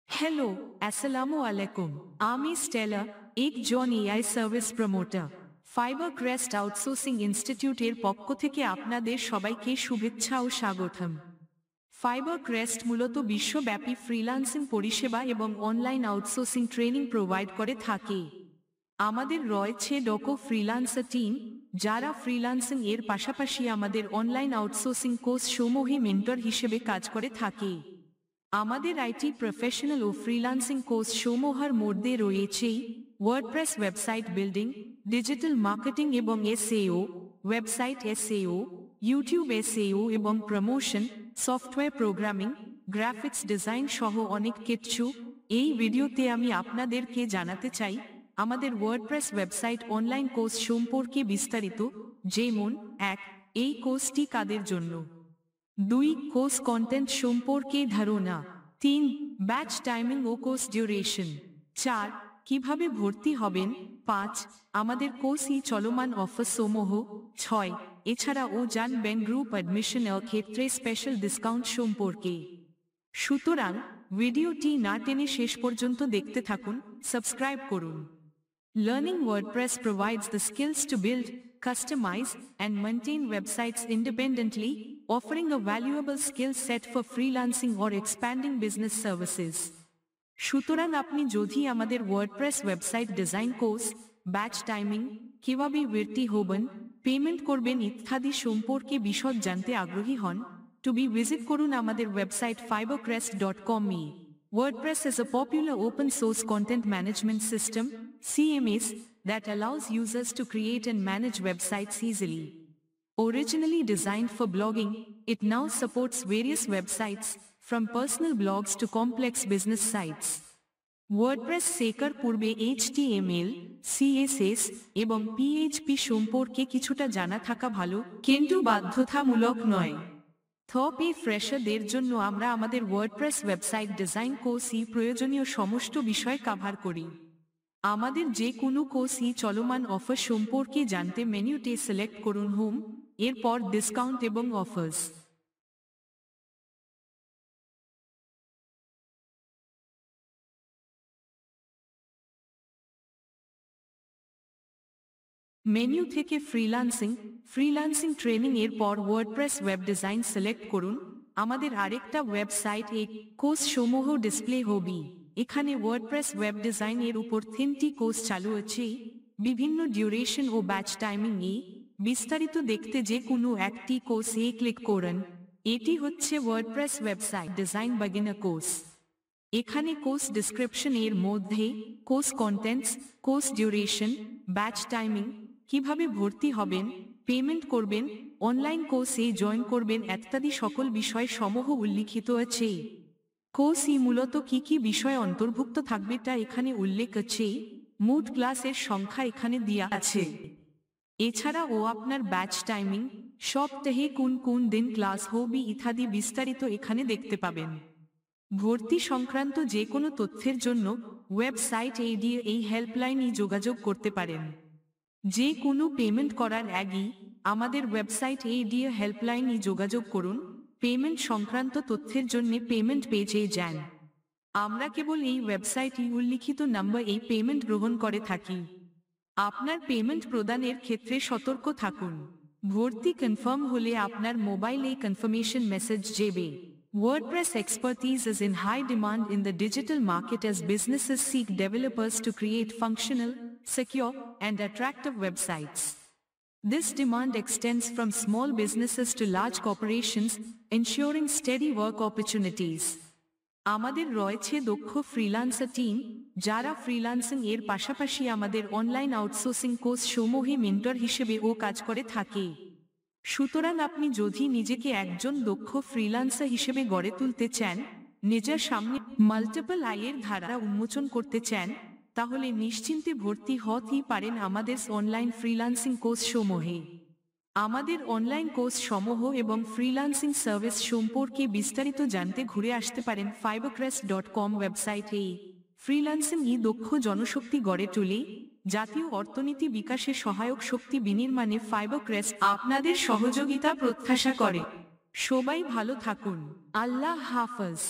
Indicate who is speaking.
Speaker 1: Hello अस्सलामु अलैकुम आमी स्टेला एक जन AI service promoter fibre crest outsourcing ইনস্টিটিউটের পক্ষ থেকে আপনাদের সবাইকে শুভেচ্ছা ও স্বাগতম। ফাইবার ক্রেস্ট মূলত বিশ্বব্যাপী ফ্রিল্যান্সিং পরিষেবা এবং অনলাইন আউটসোর্সিং ট্রেনিং প্রোভাইড করে থাকে। আমাদের রয়েছে ডকো ফ্রিল্যান্সার টিম, যারা ফ্রিল্যান্সিং এর পাশাপাশি আমাদের অনলাইন আউটসোর্সিং কোর্স সমূহে মেন্টর হিসেবে কাজ করে থাকে। আমাদের আইটি প্রফেশনাল ও ফ্রিল্যান্সিং কোর্স সমূহের মধ্যে রয়েছে WordPress website building, digital marketing এবং SEO, website SEO, YouTube SEO এবং promotion, software programming, graphics design সহ অনেক কিছু। এই ভিডিওতে আমি আপনাদেরকে জানাতে চাই আমাদের ওয়ার্ডপ্রেস ওয়েবসাইট অনলাইন কোর্স সম্পর্কে বিস্তারিত, যেমন 1. এই কোর্সটি কাদের জন্য, 2. কোর্স কন্টেন্ট সম্পর্কে ধারণা, 3. ব্যাচ টাইমিং ও কোর্স ডিউরেশন, 4. কিভাবে ভর্তি হবেন, 5. আমাদের কোর্সই চলমান অফার সমূহ, 6. এছাড়াও জানবেন গ্রুপ অ্যাডমিশন এর ক্ষেত্রে স্পেশাল ডিসকাউন্ট সম্পর্কে। সুতরাং ভিডিওটি না টেনে শেষ পর্যন্ত দেখতে থাকুন, সাবস্ক্রাইব করুন। Learning WordPress provides the skills to build, customize, and maintain websites independently, offering a valuable skill set for freelancing or expanding business services. সুতরাং আপনি যদি আমাদের WordPress website design course, batch timing, কিভাবে ভর্তি হবেন, পেমেন্ট করবেন ইত্যাদি সম্পর্কে বিশদ জানতে আগ্রহী হন, ভিজিট করুন আমাদের website fibercrest.com A. WordPress is a popular open-source content management system (CMS) that allows users to create and manage websites easily. Originally designed for blogging, it now supports various websites, from personal blogs to complex business sites. WordPress শেখার পূর্বে HTML, CSS এবং PHP সম্পর্কে কিছুটা জানা থাকা ভালো, কিন্তু বাধ্যতামূলক নয়। তবে ফ্রেশারদের জন্য আমরা আমাদের ওয়ার্ডপ্রেস ওয়েবসাইট ডিজাইন কোর্সই প্রয়োজনীয় সমস্ত বিষয় কভার করি। আমাদের যে কোনো কোর্সই চলমান অফার সম্পর্কে জানতে মেনুতে সিলেক্ট করুন হোম, এরপর ডিসকাউন্ট এবং অফার্স। মেনু থেকে ফ্রিল্যান্সিং ট্রেনিং এর পর ওয়ার্ডপ্রেস ওয়েব ডিজাইন সিলেক্ট করুন। আমাদের আরেকটা ওয়েবসাইট কোর্স সমূহ ডিসপ্লে হবে। এখানে ওয়ার্ডপ্রেস ওয়েব ডিজাইন এর উপর 3টি কোর্স চালু আছে, বিভিন্ন ডিউরেশন ও ব্যাচ টাইমিং এ। বিস্তারিত দেখতে যে কোনো একটি কোর্সে ক্লিক করুন। এটি হচ্ছে WordPress website design beginner course. এখানে কোর্স ডেসক্রিপশন এর মধ্যে course contents, course duration, batch timing, কিভাবে ভর্তি হবেন, পেমেন্ট করবেন, অনলাইন কোর্সে জয়েন করবেন ইত্যাদি সকল বিষয় সমূহ উল্লিখিত আছে। কোর্সই মূলত কি বিষয় অন্তর্ভুক্ত থাকবে তা এখানে উল্লেখ আছে। মোট ক্লাসের সংখ্যা এখানে দেওয়া আছে। এছাড়াও আপনার ব্যাচ টাইমিং, সপ্তাহে কোন দিন ক্লাস হবে ইত্যাদি বিস্তারিত এখানে দেখতে পাবেন। ভর্তি সংক্রান্ত যে কোনো তথ্যের জন্য ওয়েবসাইট এই হেল্পলাইনে যোগাযোগ করতে পারেন। যে কোনো পেমেন্ট করার আগেই আমাদের ওয়েবসাইট হেল্পলাইনে যোগাযোগ করুন। পেমেন্ট সংক্রান্ত তথ্যের জন্য পেমেন্ট পেজে যান। আমরা কেবল এই ওয়েবসাইটে উল্লিখিত নম্বরে পেমেন্ট গ্রহণ করে থাকি। আপনার পেমেন্ট প্রদানের ক্ষেত্রে সতর্ক থাকুন। ভর্তি কনফার্ম হলে আপনার মোবাইলে কনফার্মেশন মেসেজ যাবে। WordPress expertise is in high demand in the digital market as businesses seek developers to create functional, secure, and attractive websites. This demand extends from small businesses to large corporations, ensuring steady work opportunities. আমাদের রয়েছে দক্ষ freelancer team, যারা freelancing এর পাশাপাশি আমাদের online outsourcing course সমূহে mentor হিসেবেও কাজ করে থাকে। সুতরাং আপনি যদি নিজেকে একজন দক্ষ ফ্রিল্যান্সার হিসেবে গড়ে তুলতে চান, নিজের সামনে মাল্টিপল আয়ের ধারা উন্মোচন করতে চান, তাহলে নিশ্চিন্তে ভর্তি হতেই পারেন আমাদের অনলাইন ফ্রিল্যান্সিং কোর্স সমূহে। আমাদের অনলাইন কোর্স সমূহ এবং ফ্রিল্যান্সিং সার্ভিস সম্পর্কে বিস্তারিত জানতে ঘুরে আসতে পারেন fibercrest.com ওয়েবসাইটে। ফ্রিল্যান্সিং দক্ষ জনশক্তি গড়ে তোলে, জাতীয় অর্থনীতি বিকাশে সহায়ক শক্তি বিনির্মাণে ফাইবারক্রেস্ট আপনাদের সহযোগিতা প্রত্যাশা করে। সবাই ভালো থাকুন। আল্লাহ হাফেজ।